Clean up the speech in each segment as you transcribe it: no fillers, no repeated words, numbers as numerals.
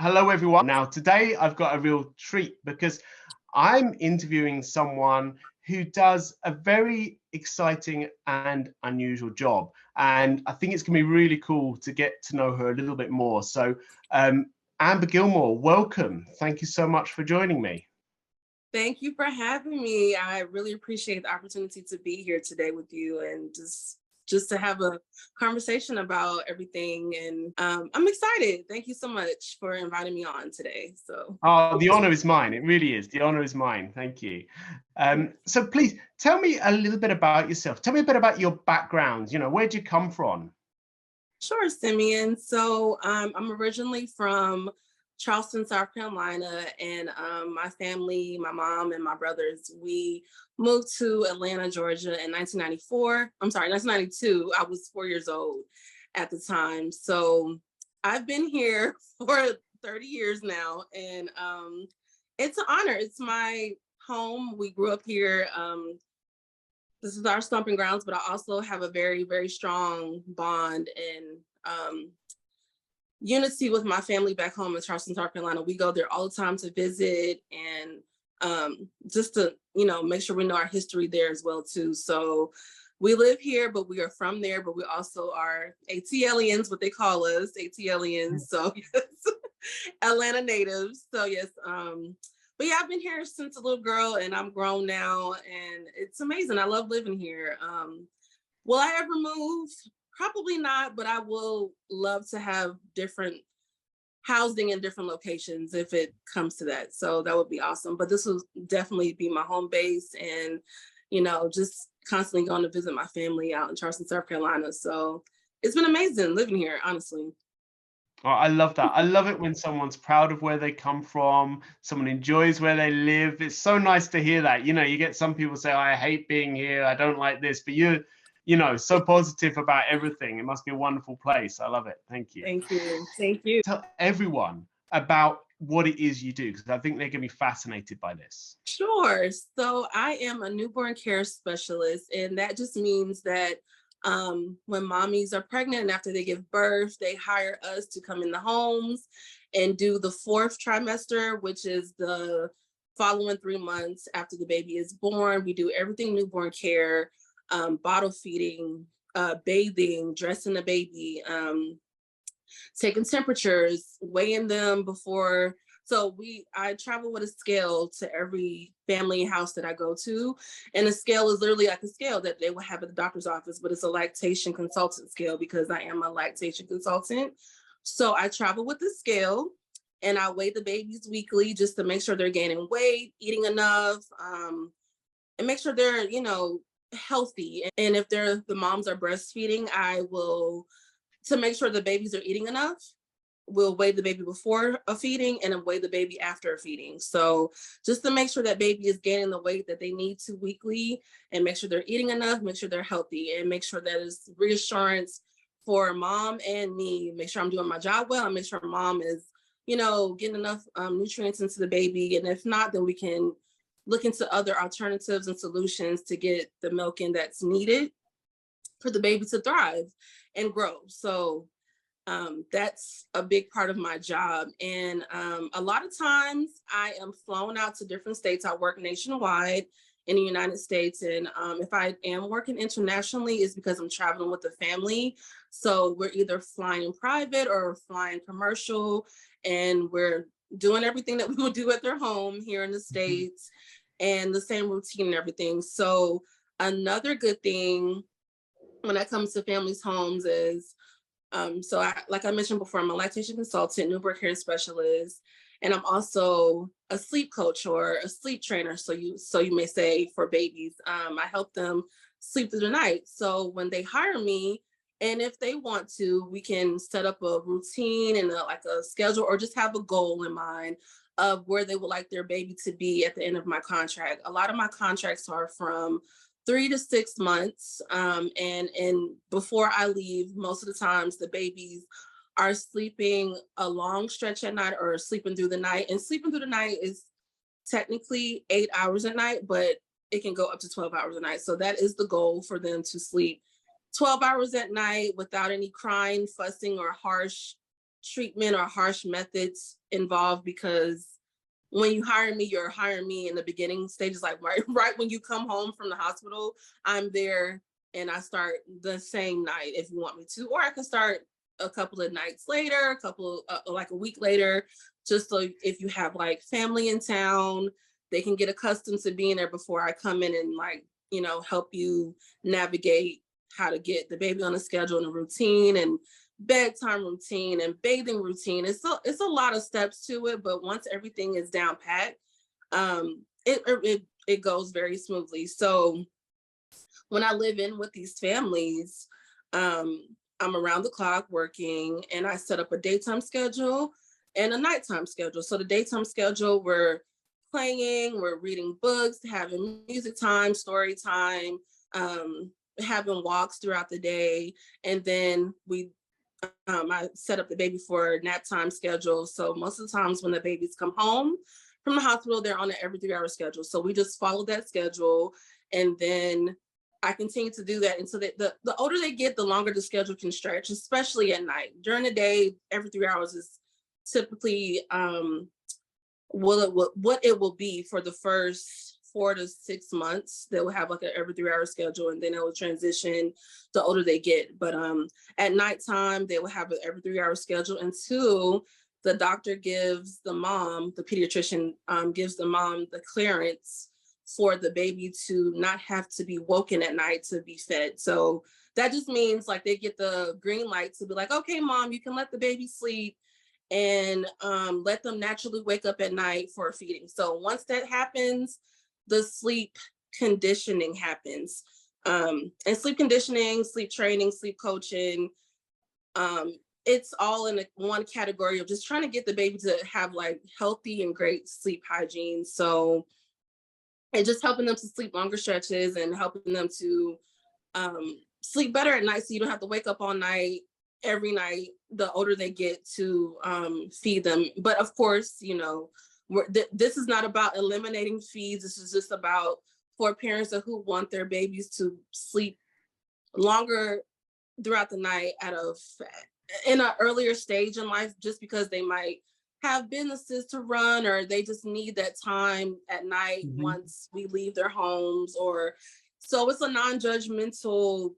Hello, everyone. Now, today I've got a real treat because I'm interviewing someone who does a very exciting and unusual job. And I think it's going to be really cool to get to know her a little bit more. So, Amber Gilmore, welcome. Thank you so much for joining me. Thank you for having me. I really appreciate the opportunity to be here today with you and just to have a conversation about everything. And I'm excited. Thank you so much for inviting me on today. Oh, the honor is mine. It really is. The honor is mine. Thank you. So please tell me a little bit about yourself. Tell me a bit about your background. Where'd you come from? Sure, Simeon. So I'm originally from Charleston, South Carolina, and my family, my mom and my brothers, we moved to Atlanta, Georgia in 1994. I'm sorry, 1992. I was 4 years old at the time. So I've been here for 30 years now, and it's an honor. It's my home. We grew up here. This is our stomping grounds, but I also have a very, very strong bond and unity with my family back home in Charleston, South Carolina. We go there all the time to visit and just to, make sure we know our history there as well too. So we live here, but we are from there, but we also are ATLians, what they call us, ATLians. So yes, Atlanta natives. So yes, but yeah, I've been here since a little girl and I'm grown now and it's amazing. I love living here. Will I ever move? Probably not, but I will love to have different housing in different locations if it comes to that. So that would be awesome. But this will definitely be my home base and, just constantly going to visit my family out in Charleston, South Carolina. So it's been amazing living here, honestly. Oh, I love that. I love it when someone's proud of where they come from, someone enjoys where they live. It's so nice to hear that. You get some people say, I hate being here, I don't like this, but so positive about everything. It must be a wonderful place. I love it. Thank you. Thank you. Thank you. Tell everyone about what it is you do, because I think they're going to be fascinated by this. Sure. So I am a newborn care specialist, and that just means that when mommies are pregnant and after they give birth, they hire us to come in the homes and do the fourth trimester, which is the following 3 months after the baby is born. We do everything newborn care, bottle feeding, bathing, dressing the baby, taking temperatures, weighing them before. So I travel with a scale to every family house that I go to. And the scale is literally like a scale that they will have at the doctor's office, but it's a lactation consultant scale because I am a lactation consultant. So I travel with the scale and I weigh the babies weekly just to make sure they're gaining weight, eating enough, and make sure they're, healthy. And if the moms are breastfeeding, I will, to make sure the babies are eating enough, we'll weigh the baby before a feeding and then weigh the baby after a feeding. So just to make sure that baby is gaining the weight that they need to weekly and make sure they're eating enough, make sure they're healthy and make sure that is reassurance for mom and me, make sure I'm doing my job well and make sure mom is, getting enough nutrients into the baby. And if not, then we can look into other alternatives and solutions to get the milk in that's needed for the baby to thrive and grow. So that's a big part of my job. And a lot of times I am flown out to different states. I work nationwide in the United States. And if I am working internationally, it's because I'm traveling with the family. So we're either flying private or flying commercial, and we're doing everything that we would do at their home here in the States and the same routine and everything. So another good thing when it comes to families' homes is, like I mentioned before, I'm a lactation consultant, newborn care specialist, and I'm also a sleep coach or a sleep trainer. So you may say for babies, I help them sleep through the night. So when they hire me, and if they want to, we can set up a routine and a schedule, or just have a goal in mind of where they would like their baby to be at the end of my contract. A lot of my contracts are from 3 to 6 months. And before I leave, most of the times the babies are sleeping a long stretch at night or sleeping through the night. And sleeping through the night is technically 8 hours at night, but it can go up to 12 hours a night. So that is the goal, for them to sleep 12 hours at night without any crying, fussing, or harsh treatment or harsh methods involved, because when you hire me, you're hiring me in the beginning stages, like right when you come home from the hospital, I'm there and I start the same night if you want me to, or I can start a couple of nights later, like a week later, just so if you have like family in town, they can get accustomed to being there before I come in and like, help you navigate how to get the baby on a schedule and a routine and bedtime routine and bathing routine. It's a lot of steps to it, but once everything is down pat, it goes very smoothly. So when I live in with these families, I'm around the clock working, and I set up a daytime schedule and a nighttime schedule. So the daytime schedule, we're playing, we're reading books, having music time, story time, having walks throughout the day. And then I set up the baby for nap time schedule. So most of the times when the babies come home from the hospital, they're on an every 3 hour schedule. So we just follow that schedule. And then I continue to do that. And so the older they get, the longer the schedule can stretch, especially at night. During the day, every 3 hours is typically what it will be for the first 4 to 6 months. They will have like an every 3 hour schedule, and then it will transition the older they get. But at nighttime, they will have an every 3 hour schedule until the doctor gives the mom, the pediatrician gives the mom the clearance for the baby to not have to be woken at night to be fed. So that just means like they get the green light to be like, okay, mom, you can let the baby sleep and let them naturally wake up at night for feeding. So once that happens, the sleep conditioning happens. And sleep conditioning, sleep training, sleep coaching, it's all in one category of just trying to get the baby to have like healthy and great sleep hygiene. So and just helping them to sleep longer stretches and helping them to sleep better at night, so you don't have to wake up all night every night the older they get to feed them. But of course, this is not about eliminating feeds. This is just about for parents who want their babies to sleep longer throughout the night in an earlier stage in life, just because they might have businesses to run, or they just need that time at night once we leave their homes. Or so it's a non-judgmental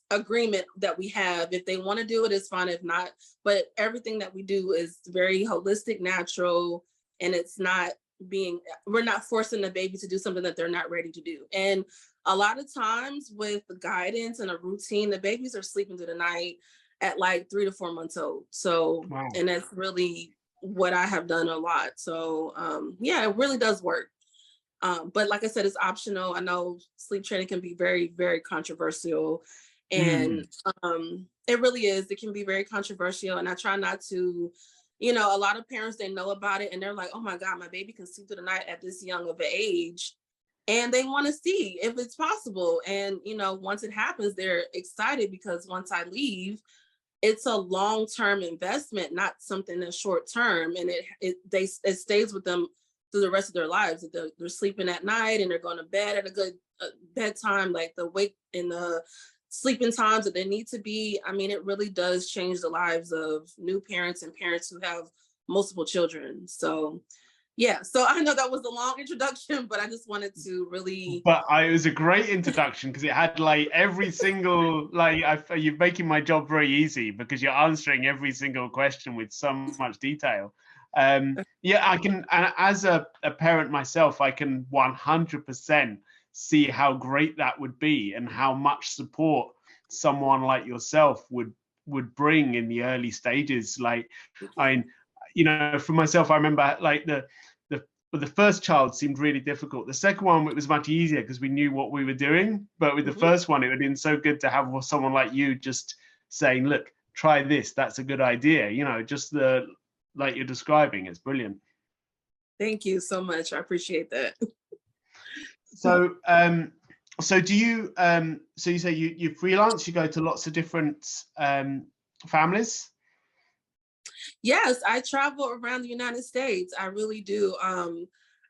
agreement that we have. If they want to do it, it's fine. If not, but everything that we do is very holistic, natural, and we're not forcing the baby to do something that they're not ready to do. And a lot of times with the guidance and a routine, the babies are sleeping through the night at like 3 to 4 months old. So, wow. And that's really what I have done a lot. So yeah, it really does work. But like I said, it's optional. I know sleep training can be very, very controversial, and it really is. It can be very controversial. And I try not to, a lot of parents, they know about it and they're like, oh my God, my baby can sleep through the night at this young of an age. And they want to see if it's possible. And, once it happens, they're excited, because once I leave, it's a long-term investment, not something that's short-term. And it stays with them through the rest of their lives. They're sleeping at night and they're going to bed at a good bedtime, like the wake and the sleeping times that they need to be. I mean, it really does change the lives of new parents and parents who have multiple children. So yeah, so I know that was a long introduction, but I just wanted to really. But it was a great introduction, because it had like every single, you're making my job very easy, because you're answering every single question with so much detail. Yeah, I can, and as a parent myself, I can 100% see how great that would be, and how much support someone like yourself would bring in the early stages. Like, I mean, for myself, I remember like the first child seemed really difficult. The second one, it was much easier because we knew what we were doing. But with the first one, it would have been so good to have someone like you just saying, look, try this. That's a good idea. Just like you're describing. It's brilliant. Thank you so much. I appreciate that. So, so do you, so you say you freelance, you go to lots of different families? Yes, I travel around the United States. I really do.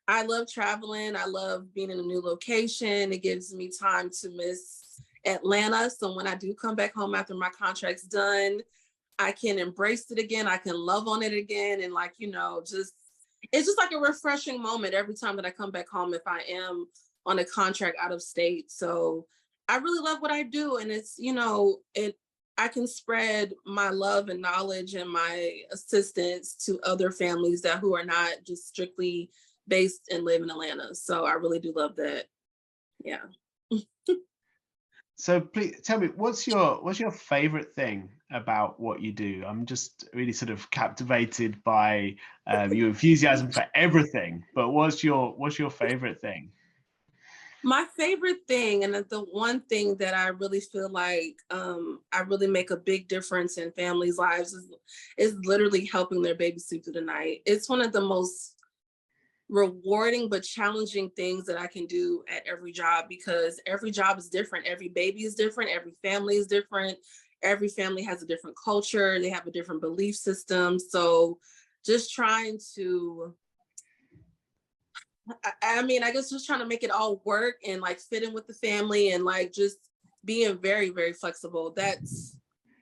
I love traveling. I love being in a new location. It gives me time to miss Atlanta. So when I do come back home after my contract's done, I can embrace it again. I can love on it again. And like, just, it's just like a refreshing moment every time that I come back home if I am on a contract out of state. So I really love what I do. And it's, I can spread my love and knowledge and my assistance to other families who are not just strictly based and live in Atlanta. So I really do love that. Yeah. So please tell me, what's your favorite thing about what you do? I'm just really sort of captivated by your enthusiasm for everything. But what's your favorite thing? My favorite thing, and the one thing that I really feel like I really make a big difference in families' lives is literally helping their baby sleep through the night. It's one of the most rewarding but challenging things that I can do at every job, because every job is different. Every baby is different. Every family is different. Every family has a different culture. They have a different belief system. So just trying to, I guess just trying to make it all work and like fit in with the family and like just being very, very flexible. That's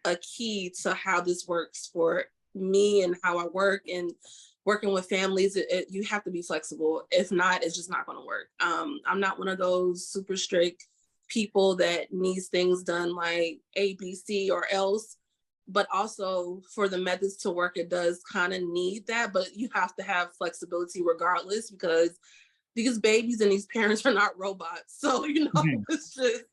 a key to how this works for me and how I work. And working with families, you have to be flexible. If not, it's just not going to work. I'm not one of those super strict people that needs things done like A, B, C, or else. But also for the methods to work, it does kind of need that. But you have to have flexibility regardless, because these babies and these parents are not robots. So, it's just,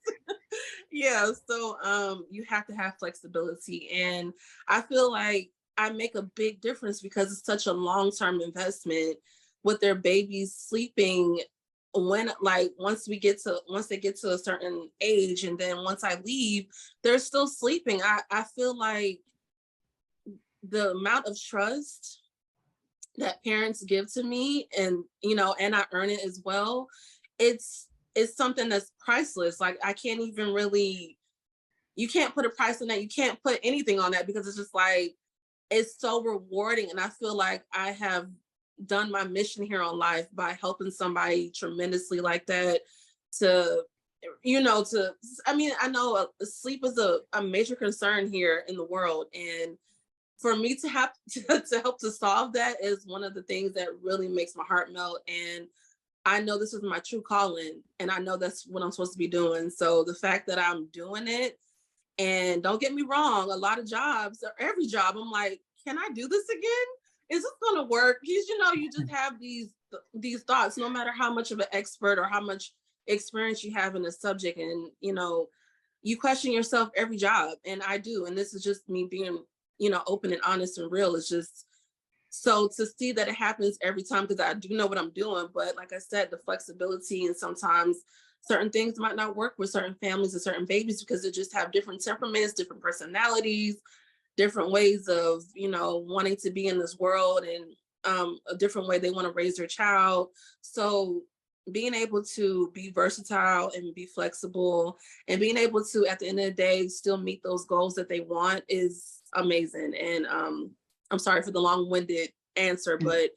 yeah. So you have to have flexibility. And I feel like I make a big difference because it's such a long-term investment with their babies sleeping once they get to a certain age, and then once I leave, they're still sleeping. I feel like the amount of trust that parents give to me, and and I earn it as well, it's something that's priceless. Like I can't even really, you can't put a price on that. You can't put anything on that, because it's just like, it's so rewarding. And I feel like I have done my mission here on life by helping somebody tremendously like that I know sleep is a major concern here in the world. And for me to have to help to solve that is one of the things that really makes my heart melt. And I know this is my true calling, and I know that's what I'm supposed to be doing. So the fact that I'm doing it, and don't get me wrong, a lot of jobs, or every job, I'm like, can I do this again? Is this gonna work? Because you just have these thoughts, no matter how much of an expert or how much experience you have in a subject, and you question yourself every job, and I do. And this is just me being, open and honest and real. It's just so to see that it happens every time, because I do know what I'm doing. But like I said, the flexibility, and sometimes certain things might not work with certain families and certain babies, because they just have different temperaments, different personalities, different ways of, wanting to be in this world, and a different way they want to raise their child. So being able to be versatile and be flexible, and being able to, at the end of the day, still meet those goals that they want is amazing. And I'm sorry for the long-winded answer, but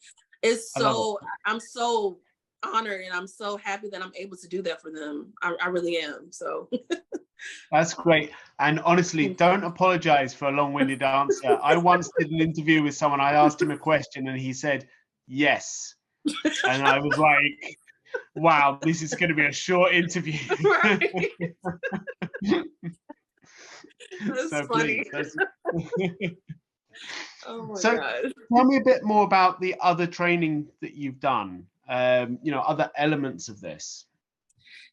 I'm so honored, and I'm so happy that I'm able to do that for them. I really am. So That's great. And honestly, don't apologize for a long-winded answer. I once did an interview with someone. I asked him a question and he said yes, and I was like, wow, this is going to be a short interview. Right. That's so funny. Please, Oh my so God. tell me a bit more about the other training that you've done, other elements of this.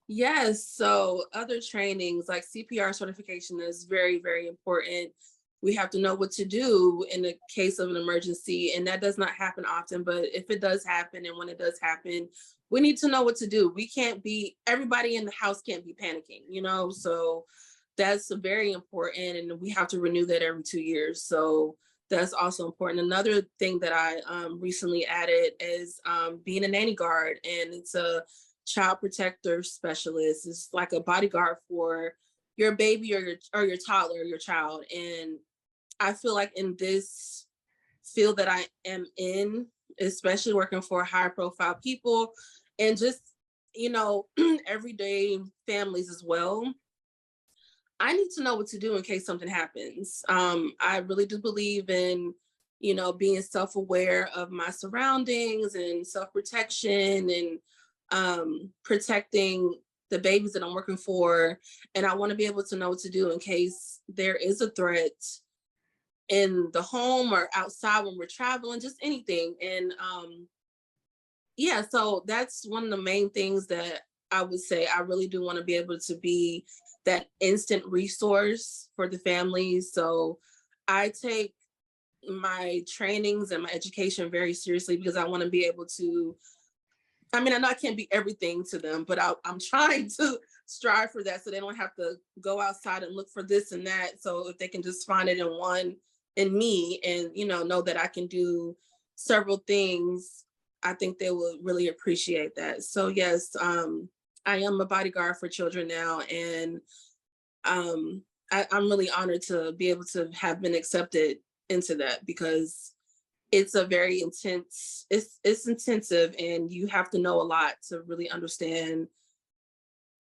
Yes. So other trainings like CPR certification is very, very important. We have to know what to do in the case of an emergency. And that does not happen often, but if it does happen, and when it does happen, we need to know what to do. Everybody in the house can't be panicking, so that's very important. And we have to renew that every 2 years. So that's also important. Another thing that I recently added is being a nanny guard, and it's a child protector specialist. It's like a bodyguard for your baby or your toddler, your child. And I feel like in this field that I am in, especially working for high profile people and just, everyday families as well, I need to know what to do in case something happens. I really do believe in, being self-aware of my surroundings and self-protection and protecting the babies that I'm working for. And I want to be able to know what to do in case there is a threat in the home or outside when we're traveling, just anything. And yeah, so that's one of the main things that I would say. I really do want to be able to be that instant resource for the families. So I take my trainings and my education very seriously because I want to be able to, I mean, I know I can't be everything to them, but I'm trying to strive for that so they don't have to go outside and look for this and that. So if they can just find it in me and, know that I can do several things, I think they will really appreciate that. So yes, I am a bodyguard for children now, and I'm really honored to be able to have been accepted into that because it's a very intense, it's intensive, and you have to know a lot to really understand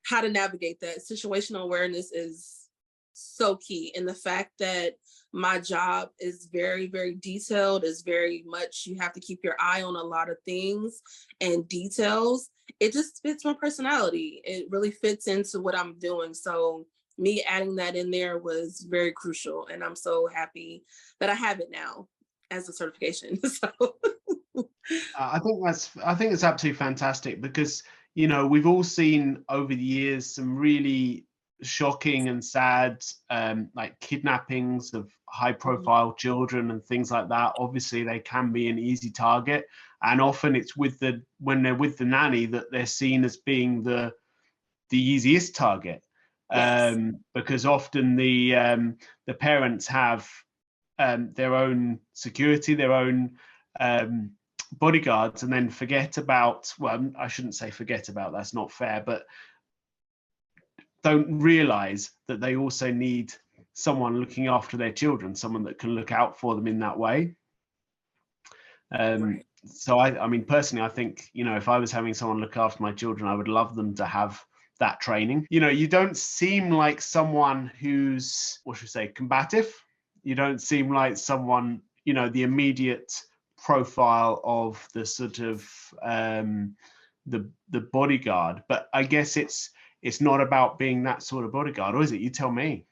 how to navigate that. Situational awareness is so key. And the fact that my job is very, very detailed, is very much, you have to keep your eye on a lot of things and details. It just fits my personality. It really fits into what I'm doing. So me adding that in there was very crucial. And I'm so happy that I have it now as a certification. So I think it's absolutely fantastic because we've all seen over the years some really shocking and sad like kidnappings of high profile children and things like that. Obviously they can be an easy target, and often it's when they're with the nanny that they're seen as being the easiest target. yes. Because often the parents have their own security, their own bodyguards, and then forget about, well, I shouldn't say forget about, that's not fair, but don't realize that they also need someone looking after their children, someone that can look out for them in that way. Right. So I mean, personally, I think, if I was having someone look after my children, I would love them to have that training. You don't seem like someone who's, what should we say, combative. You don't seem like someone, the immediate profile of the sort of the bodyguard. But I guess it's not about being that sort of bodyguard, or is it? You tell me.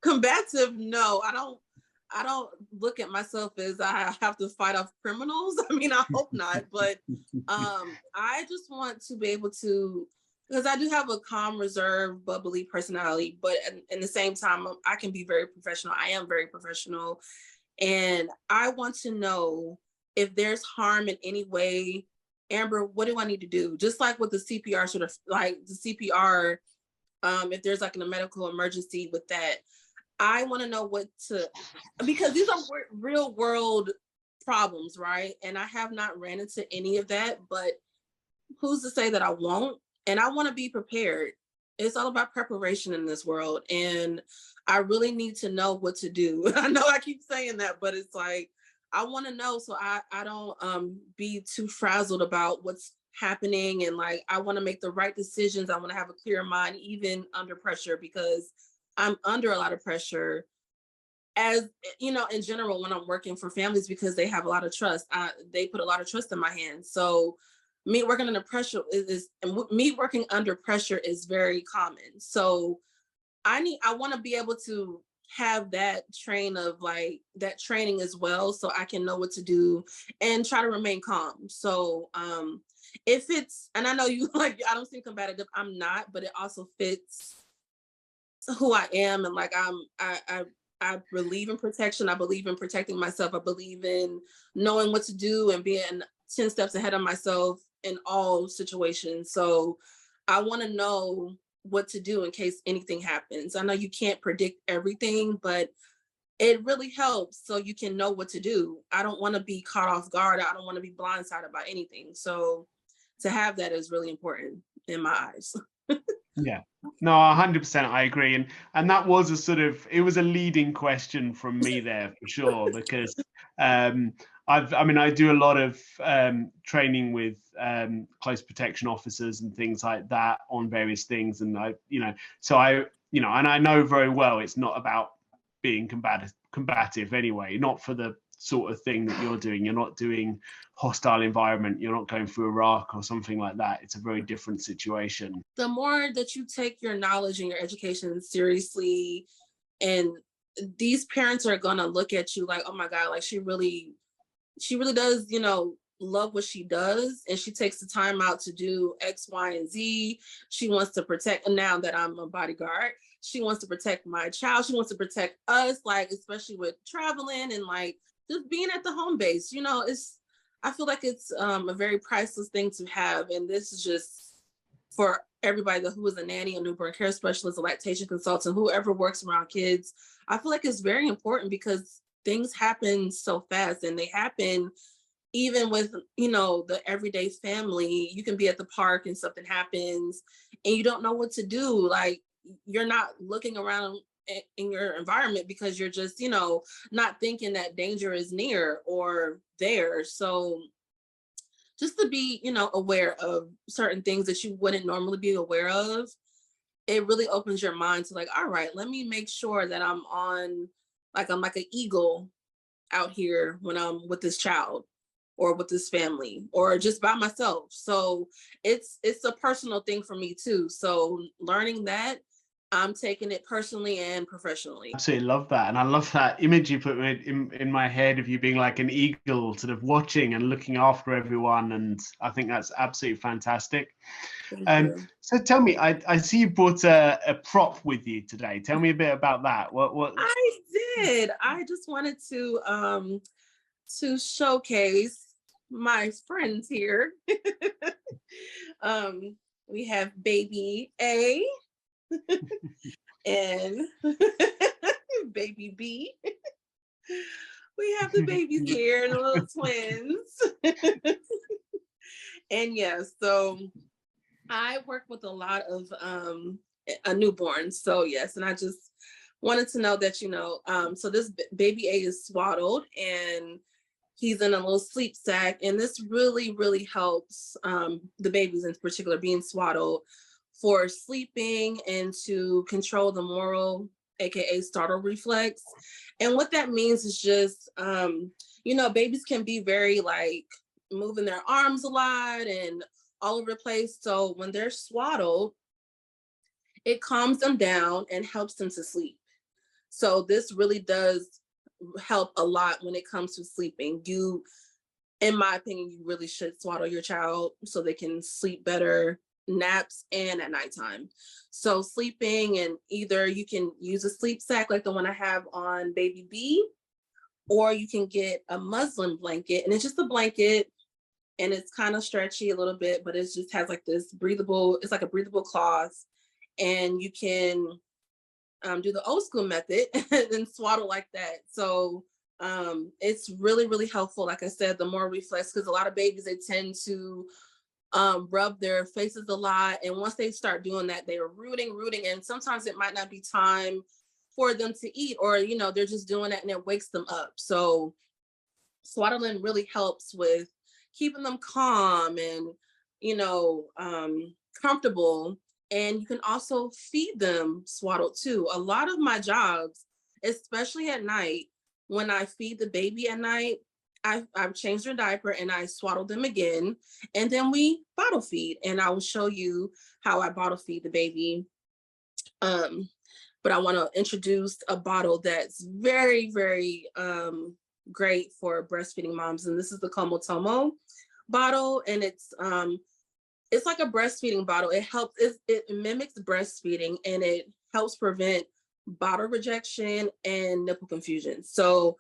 Combative, no, I don't look at myself as I have to fight off criminals. I mean, I hope not, but I just want to be able to, because I do have a calm, reserved, bubbly personality, but in the same time, I can be very professional. I am very professional, and I want to know if there's harm in any way. Amber, what do I need to do? Just like with the CPR, sort of like the CPR, if there's like a medical emergency with that, I want to know because these are real world problems, right? And I have not ran into any of that, but who's to say that I won't? And I want to be prepared. It's all about preparation in this world. And I really need to know what to do. I know I keep saying that, but it's like, I want to know so I don't be too frazzled about what's happening. And like, I want to make the right decisions. I want to have a clear mind, even under pressure, because I'm under a lot of pressure as in general when I'm working for families because they have a lot of trust. They put a lot of trust in my hands. So me working under pressure me working under pressure is very common. So I want to be able to have that that training as well so I can know what to do and try to remain calm. So if it's, and I know you like, I don't seem combative, I'm not, but it also fits who I am. And like I believe in protection. I believe in protecting myself. I believe in knowing what to do and being 10 steps ahead of myself in all situations. So I want to know what to do in case anything happens. I know you can't predict everything, but it really helps so you can know what to do. I don't want to be caught off guard. I don't want to be blindsided by anything. So to have that is really important in my eyes. Yeah, no, 100%, I agree, and that was it was a leading question from me there for sure, because I do a lot of training with close protection officers and things like that on various things, and so you know, and I know very well it's not about being combative anyway, not for the sort of thing that you're doing. You're not doing hostile environment. You're not going through Iraq or something like that. It's a very different situation. The more that you take your knowledge and your education seriously, and these parents are gonna look at you like, oh my God, like she really does, you know, love what she does, and she takes the time out to do X, Y, and Z. She wants to protect, and now that I'm a bodyguard, she wants to protect my child. She wants to protect us, like, especially with traveling and like just being at the home base. You know, I feel like it's a very priceless thing to have. And this is just for everybody who is a nanny, a newborn care specialist, a lactation consultant, whoever works around kids. I feel like it's very important because things happen so fast, and they happen even with, you know, the everyday family. You can be at the park and something happens and you don't know what to do. Like, you're not looking around in your environment because you're just, you know, not thinking that danger is near or there. So just to be, you know, aware of certain things that you wouldn't normally be aware of, it really opens your mind to like, all right, let me make sure that I'm like an eagle out here when I'm with this child or with this family or just by myself. So it's a personal thing for me too. So learning that, I'm taking it personally and professionally. Absolutely love that. And I love that image you put in my head of you being like an eagle, sort of watching and looking after everyone. And I think that's absolutely fantastic. So tell me, I see you brought a prop with you today. Tell me a bit about that. What? I did. I just wanted to showcase my friends here. We have baby A and baby B. We have the babies here and the little twins. And yeah, so I work with a lot of a newborn. So yes, and I just wanted to know that, you know, so this baby A is swaddled and he's in a little sleep sack. And this really, really helps the babies in particular being swaddled for sleeping and to control the moral, AKA startle reflex. And what that means is just, you know, babies can be very like moving their arms a lot and all over the place. So when they're swaddled, it calms them down and helps them to sleep. So this really does help a lot when it comes to sleeping. You, in my opinion, you really should swaddle your child so they can sleep better, naps and at nighttime. So sleeping, and either you can use a sleep sack like the one I have on baby B, or you can get a muslin blanket, and it's just a blanket and it's kind of stretchy a little bit, but it just has like this breathable, it's like a breathable cloth, and you can do the old school method and swaddle like that. So it's really, really helpful. Like I said, the more reflex, because a lot of babies, they tend to rub their faces a lot. And once they start doing that, they are rooting, and sometimes it might not be time for them to eat, or, you know, they're just doing that and it wakes them up. So swaddling really helps with keeping them calm and, you know, comfortable. And you can also feed them swaddled too. A lot of my jobs, especially at night, when I feed the baby at night, I've changed their diaper and I swaddle them again. And then we bottle feed. And I will show you how I bottle feed the baby. But I want to introduce a bottle that's very, very great for breastfeeding moms. And this is the Komotomo bottle. And it's like a breastfeeding bottle. It helps, it mimics breastfeeding, and it helps prevent bottle rejection and nipple confusion. So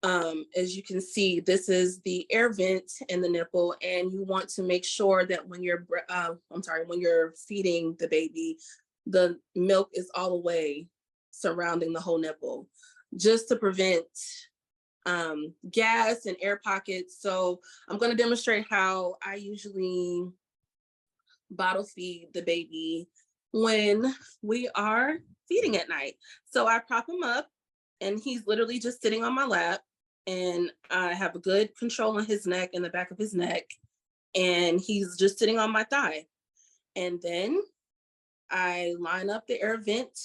as you can see, this is the air vent in the nipple, and you want to make sure that when you're, when you're feeding the baby, the milk is all the way surrounding the whole nipple, just to prevent gas and air pockets. So I'm going to demonstrate how I usually bottle feed the baby when we are feeding at night. So I prop him up, and he's literally just sitting on my lap, and I have a good control on his neck and the back of his neck, and he's just sitting on my thigh. And then I line up the air vent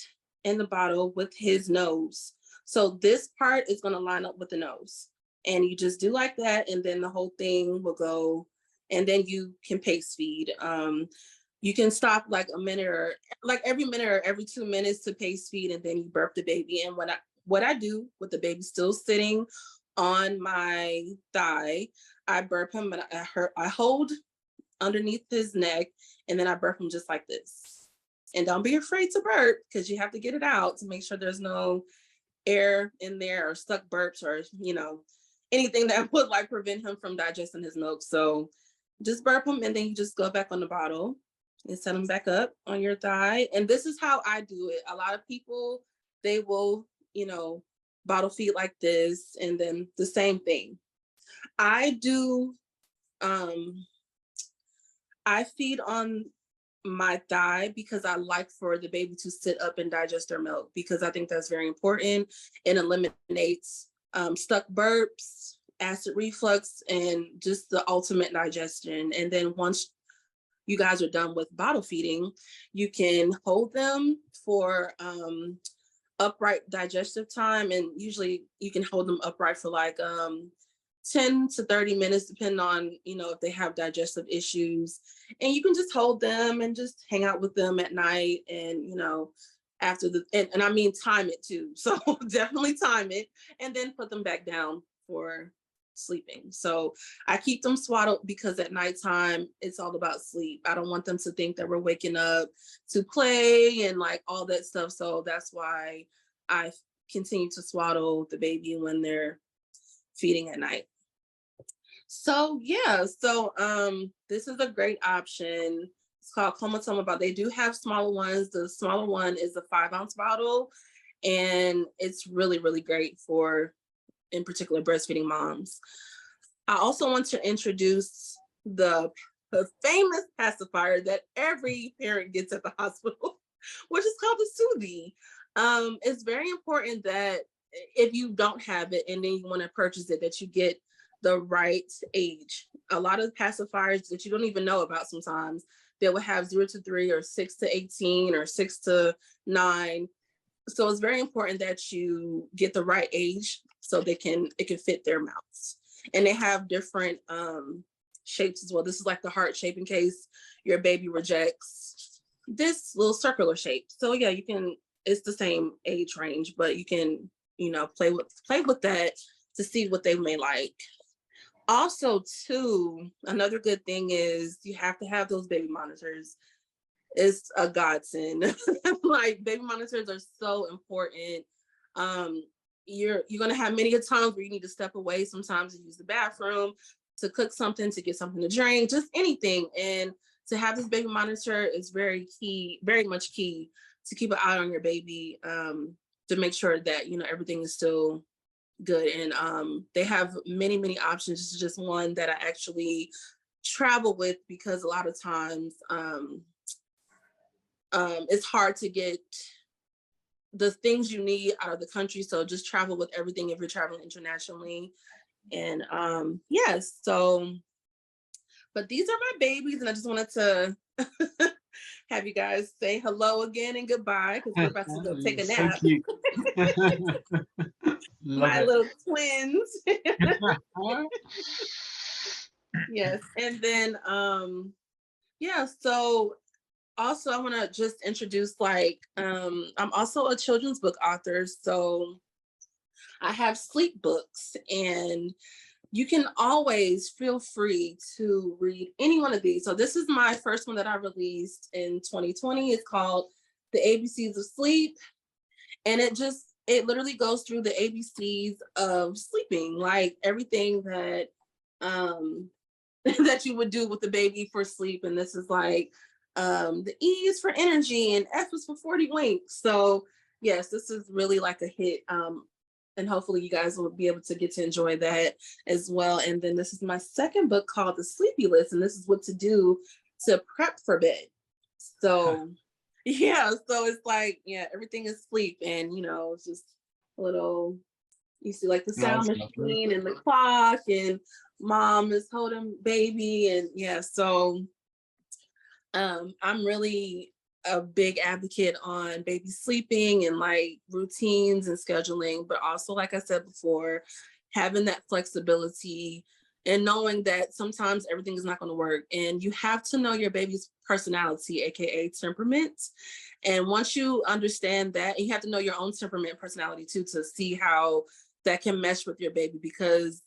in the bottle with his nose. So this part is going to line up with the nose. And you just do like that, and then the whole thing will go, and then you can pace feed. You can stop like a minute or like every minute or every 2 minutes to pace feed, and then you burp the baby. And what I do with the baby still sitting on my thigh, I burp him, and I hold underneath his neck, and then I burp him just like this. And don't be afraid to burp, because you have to get it out to make sure there's no air in there or stuck burps or, you know, anything that would like prevent him from digesting his milk. So just burp him, and then you just go back on the bottle and set him back up on your thigh. And this is how I do it. A lot of people, they will, you know, bottle feed like this, and then the same thing. I do, I feed on my thigh because I like for the baby to sit up and digest their milk, because I think that's very important. It eliminates stuck burps, acid reflux, and just the ultimate digestion. And then once you guys are done with bottle feeding, you can hold them for upright digestive time. And usually you can hold them upright for like 10 to 30 minutes, depending on, you know, if they have digestive issues. And you can just hold them and just hang out with them at night. And, you know, after and I mean, time it too. So definitely time it, and then put them back down for sleeping. So I keep them swaddled because at nighttime, it's all about sleep. I don't want them to think that we're waking up to play and like all that stuff. So that's why I continue to swaddle the baby when they're feeding at night. So yeah, so this is a great option. It's called Comatoma bottle. They do have smaller ones. The smaller one is a 5-ounce bottle, and it's really, really great for, in particular, breastfeeding moms. I also want to introduce the famous pacifier that every parent gets at the hospital, which is called the Soothie. It's very important that if you don't have it and then you want to purchase it, that you get the right age. A lot of pacifiers that you don't even know about sometimes, they will have 0 to 3 or 6 to 18 or 6 to 9. So it's very important that you get the right age so it can fit their mouths. And they have different shapes as well. This is like the heart shape in case your baby rejects this little circular shape. So yeah, you can, it's the same age range, but you can, you know, play with that to see what they may like. Also, too, another good thing is you have to have those baby monitors. It's a godsend. Like, baby monitors are so important. You're gonna have many a times where you need to step away sometimes to use the bathroom, to cook something, to get something to drink, just anything. And to have this baby monitor is very key, very much key, to keep an eye on your baby, to make sure that, you know, everything is still good. And they have many, many options. This is just one that I actually travel with, because a lot of times it's hard to get the things you need out of the country. So just travel with everything if you're traveling internationally. And yes, so, but these are my babies, and I just wanted to have you guys say hello again and goodbye, because we're about to go take a nap. So cute. My little twins. Yes. And then yeah, so also I want to just introduce, like, I'm also a children's book author, so I have sleep books, and you can always feel free to read any one of these. So this is my first one that I released in 2020. It's called The ABCs of Sleep. And it literally goes through the ABCs of sleeping, like everything that that you would do with the baby for sleep. And this is like the E is for energy, and F is for 40 winks. So yes, this is really like a hit. And hopefully you guys will be able to get to enjoy that as well. And then this is my second book called The Sleepy List, and this is what to do to prep for bed. So yeah, so it's like, yeah, everything is sleep, and you know, it's just a little, you see like the sound machine and the clock, and mom is holding baby, and yeah, so I'm really a big advocate on baby sleeping and like routines and scheduling, but also, like I said before, having that flexibility and knowing that sometimes everything is not going to work. And you have to know your baby's personality, AKA temperament. And once you understand that, you have to know your own temperament and personality too, to see how that can mesh with your baby, because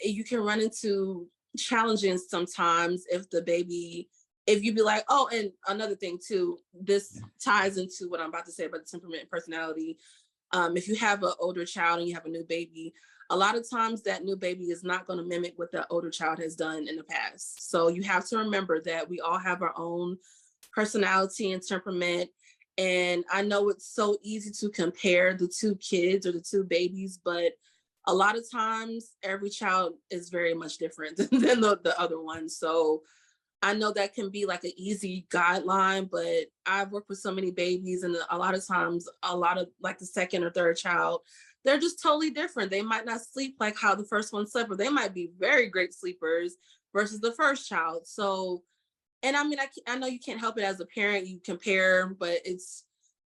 you can run into challenges sometimes if you be like, oh, and another thing too, this ties into what I'm about to say about the temperament and personality. If you have an older child and you have a new baby, a lot of times that new baby is not going to mimic what the older child has done in the past. So you have to remember that we all have our own personality and temperament. And I know it's so easy to compare the two kids or the two babies, but a lot of times every child is very much different than the other one. So I know that can be like an easy guideline, but I've worked with so many babies, and a lot of times, a lot of like the second or third child, they're just totally different. They might not sleep like how the first one slept, or they might be very great sleepers versus the first child. So, and I mean, I know you can't help it as a parent, you compare, but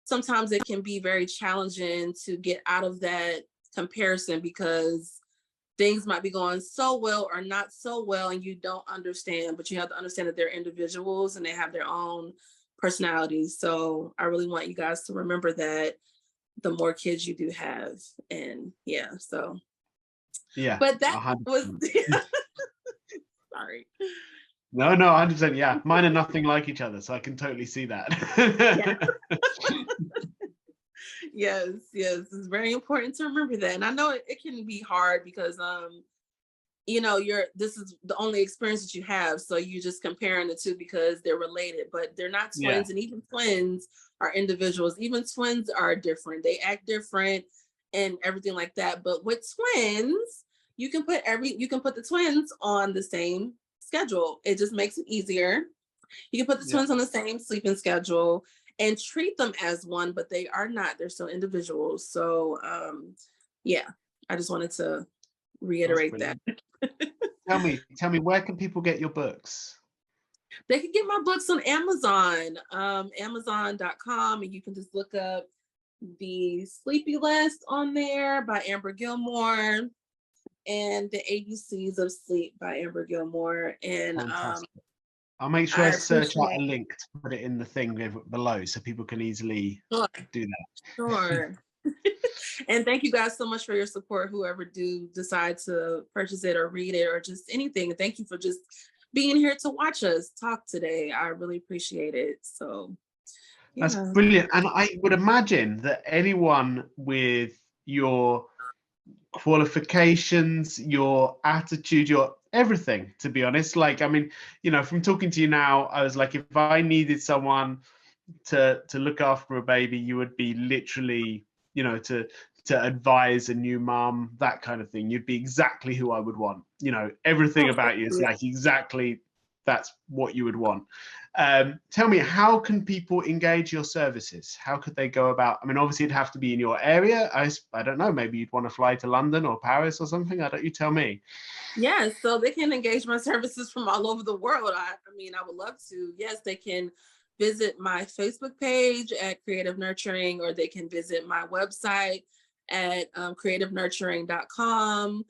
sometimes it can be very challenging to get out of that comparison, because things might be going so well or not so well and you don't understand, but you have to understand that they're individuals and they have their own personalities. So I really want you guys to remember that the more kids you do have. And yeah, so yeah, but that 100%. was sorry. No, 100%. Yeah, mine are nothing like each other, so I can totally see that. Yes, it's very important to remember that. And I know it can be hard because you know, this is the only experience that you have, so you're just comparing the two because they're related, but they're not twins. And even twins are individuals. Even twins are different, they act different and everything like that. But with twins, you can put the twins on the same schedule. It just makes it easier. You can put the twins on the same sleeping schedule and treat them as one, but they are not. They're still individuals. So yeah, I just wanted to reiterate that. Tell me, where can people get your books? They can get my books on Amazon, amazon.com, and you can just look up The Sleepy List on there by Amber Gilmore and The ABCs of Sleep by Amber Gilmore. And I'll make sure I search out a link to put it in the thing below so people can easily do that. Sure. And thank you guys so much for your support, whoever do decide to purchase it or read it or just anything. Thank you for just being here to watch us talk today. I really appreciate it. So yeah. That's brilliant. And I would imagine that anyone with your qualifications, your attitude, your everything, to be honest, like, I mean, you know, from talking to you now, I was like, if I needed someone to look after a baby, you would be literally, you know, to advise a new mom, that kind of thing. You'd be exactly who I would want. You know, everything about you is like exactly that's what you would want. Tell me, how can people engage your services? How could they go about? I mean, obviously it'd have to be in your area. I don't know, maybe you'd want to fly to London or Paris or something. You tell me. Yeah, so they can engage my services from all over the world. I mean, I would love to. Yes, they can visit my Facebook page at Creative Nurturing, or they can visit my website at creativenurturing.com.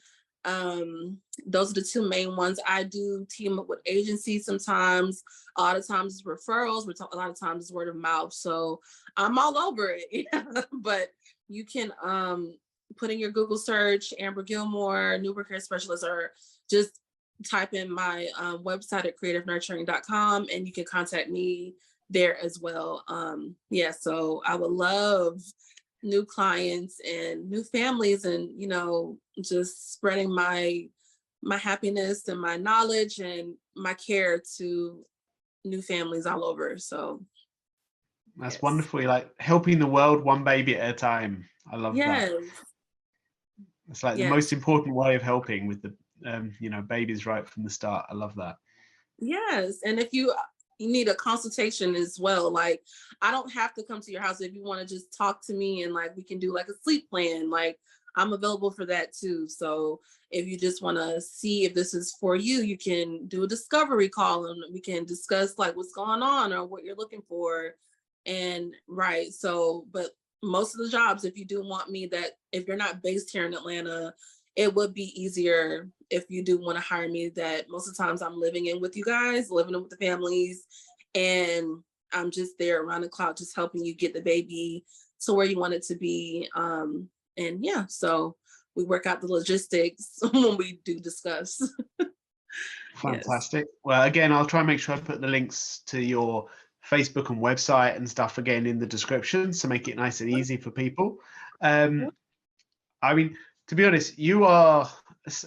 Those are the two main ones. I do team up with agencies sometimes. A lot of times it's referrals, a lot of times it's word of mouth. So I'm all over it. But you can put in your Google search Amber Gilmore, newborn care specialist, or just type in my website at creativenurturing.com and you can contact me there as well. Yeah, so I would love new clients and new families, and you know, just spreading my happiness and my knowledge and my care to new families all over. So that's wonderful. You're like helping the world one baby at a time. I love that. It's like the most important way of helping with the you know, babies right from the start. I love that. Yes, and if you need a consultation as well, like I don't have to come to your house. If you want to just talk to me and like we can do like a sleep plan, like I'm available for that too. So if you just want to see if this is for you, you can do a discovery call and we can discuss like what's going on or what you're looking for. And right. So, but most of the jobs, if you do want me, that if you're not based here in Atlanta, it would be easier if you do want to hire me, that most of the times I'm living in with you guys, living in with the families, and I'm just there around the clock, just helping you get the baby to where you want it to be. And yeah, so we work out the logistics when we do discuss. Fantastic. Yes. Well, again, I'll try and make sure I put the links to your Facebook and website and stuff again in the description to make it nice and easy for people. I mean, to be honest, you are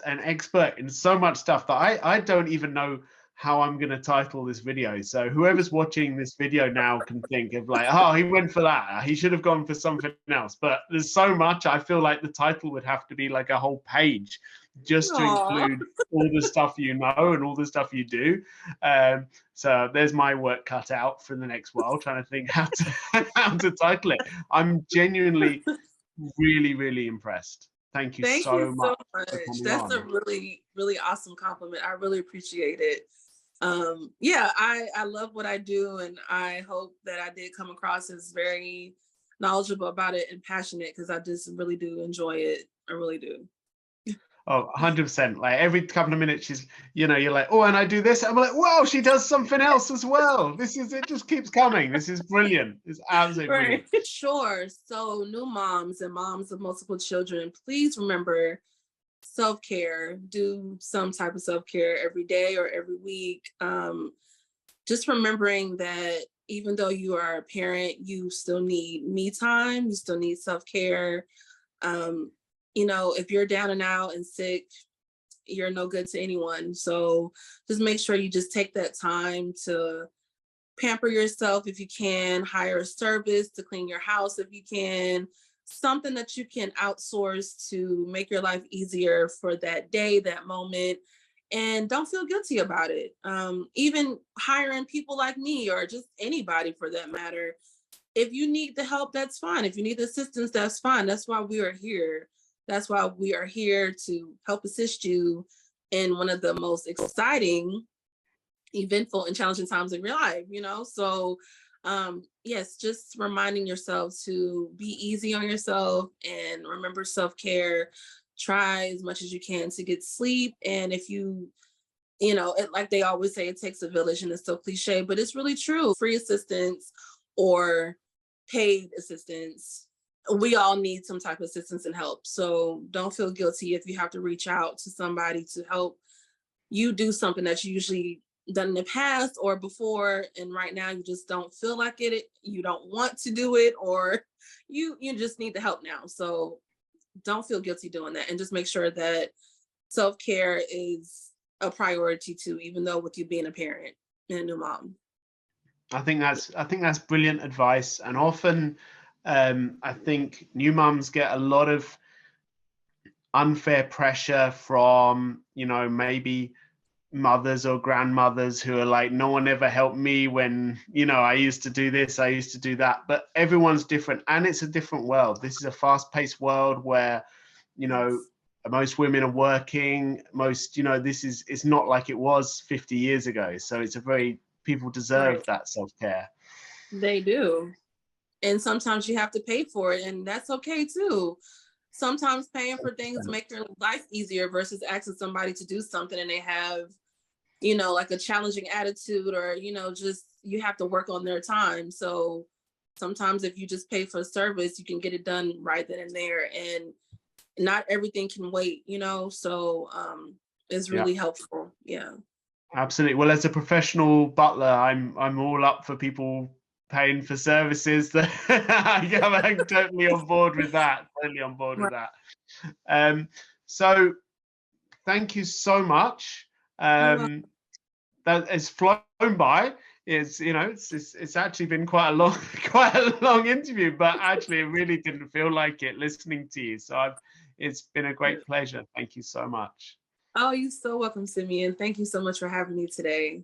an expert in so much stuff that I don't even know how I'm going to title this video. So whoever's watching this video now can think of like, oh, he went for that. He should have gone for something else. But there's so much, I feel like the title would have to be like a whole page just to include all the stuff you know and all the stuff you do. So there's my work cut out for the next while, trying to think how to title it. I'm genuinely really, really impressed. Thank you so much. That's a really, really awesome compliment. I really appreciate it. Yeah, I love what I do, and I hope that I did come across as very knowledgeable about it and passionate, because I just really do enjoy it. I really do. Oh, 100%. Like every couple of minutes, she's, you're like, oh, and I do this. I'm like, wow, she does something else as well. It just keeps coming. This is brilliant. It's absolutely brilliant. Sure. So new moms and moms of multiple children, please remember self-care. Do some type of self-care every day or every week. Just remembering that even though you are a parent, you still need me time. You still need self-care. If you're down and out and sick, you're no good to anyone. So just make sure you just take that time to pamper yourself if you can, hire a service to clean your house if you can, something that you can outsource to make your life easier for that day, that moment, and don't feel guilty about it. Even hiring people like me or just anybody for that matter, if you need the help, that's fine. If you need the assistance, that's fine. That's why we are here. That's why we are here to help assist you in one of the most exciting, eventful, and challenging times of your life, So yes, just reminding yourself to be easy on yourself and remember self-care. Try as much as you can to get sleep. And if like they always say, it takes a village, and it's so cliche, but it's really true. Free assistance or paid assistance, we all need some type of assistance and help. So don't feel guilty if you have to reach out to somebody to help you do something that you usually done in the past or before, and right now you just don't feel like it, you don't want to do it, or you just need the help now. So don't feel guilty doing that, and just make sure that self-care is a priority too, even though with you being a parent and a new mom. I think that's brilliant advice. And often I think new mums get a lot of unfair pressure from, maybe mothers or grandmothers who are like, no one ever helped me when, I used to do this, I used to do that. But everyone's different, and it's a different world. This is a fast-paced world where, most women are working. It's not like it was 50 years ago. So people deserve that self-care. They do. And sometimes you have to pay for it, and that's okay too. Sometimes paying for things make your life easier versus asking somebody to do something and they have, like a challenging attitude, or, just you have to work on their time. So sometimes if you just pay for a service, you can get it done right then and there, and not everything can wait, so it's really helpful. Yeah. Absolutely. Well, as a professional butler, I'm all up for people paying for services. That I'm totally on board with that. So thank you so much. That has flown by. It's actually been quite a long interview, but actually it really didn't feel like it listening to you. So it's been a great pleasure. Thank you so much. Oh, you're so welcome, Simeon. Thank you so much for having me today.